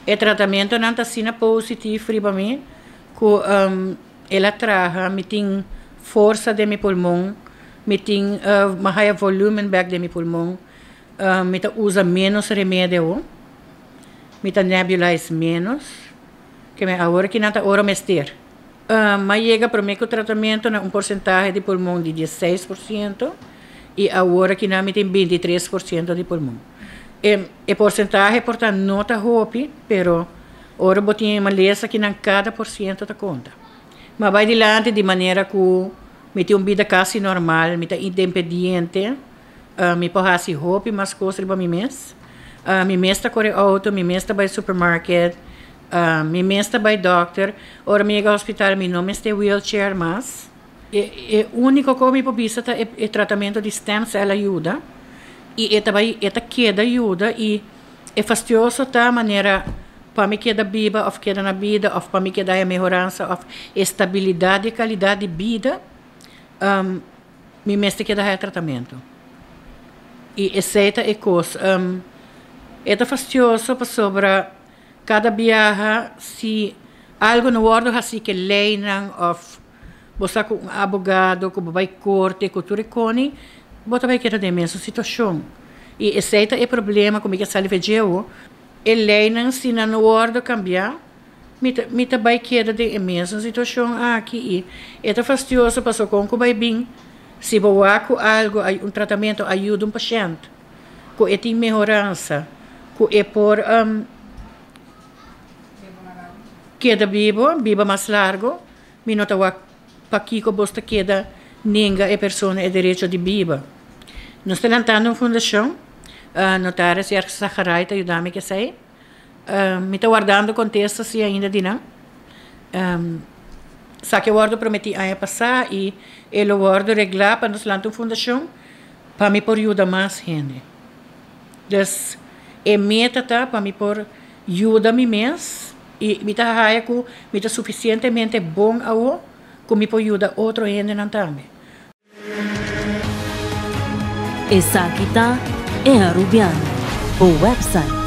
O tratamento não está sendo positivo para mim, que ela traz, me tem força de meu pulmão, me tem mais volume back de meu pulmão, me usa menos remédio, me nebulize menos, que agora que não está hora mestre. Mas chega para mim que o tratamento é porcentagem de pulmão de 16% e agora que não me tem 23% de pulmão. O porcentagem, portanto, não está roupa, pero agora eu tenho uma lesa que não cada porcento da conta. Mas vai adiante de maneira que me tem uma vida quase normal, me está independente, me pode roupa, mas coisas para mim mesmo. Me mesta corre auto, me mesta vai supermarket, me mesta vai doctor, ora me chega ao hospital, me não mesta wheelchair mais. O único que me pode é o tratamento de stem cell ajuda. E esta queda ajuda e é fastidioso da maneira para me queda viva, ou queda na vida, ou para me queda a melhorança, ou estabilidade e qualidade de vida, me mesta queda é tratamento. E essa é coisa. É fastidioso para sobre cada viagem, se algo no ordem assim que leiam, ou você com um advogado, que vai corte, que tudo recone, você vai querer a mesma situação. E esse é o problema, como que salve eu, leiam se não ordem cambiar, me vai querer a mesma situação aqui. É fastidioso para só com que vai bem, se você algo, um tratamento ajuda um paciente, que tem melhorança, que é por queda viva mais largo, me nota para que você queda ninguém é pessoa é direito de viva. Nós estamos levantando uma fundação, notária se a Saharai está ajudando que sei, me está guardando contexto se ainda de não. Só que eu guardo prometi a passar e eu guardo reglar para nós lançar uma fundação para me por ajudar mais gente. Então, meta tá para me por ajudar me mesmo e me tá raia que me tá suficientemente bom ao que me por ajudar outro gente não também. Essa aqui tá é a Rubiano, o website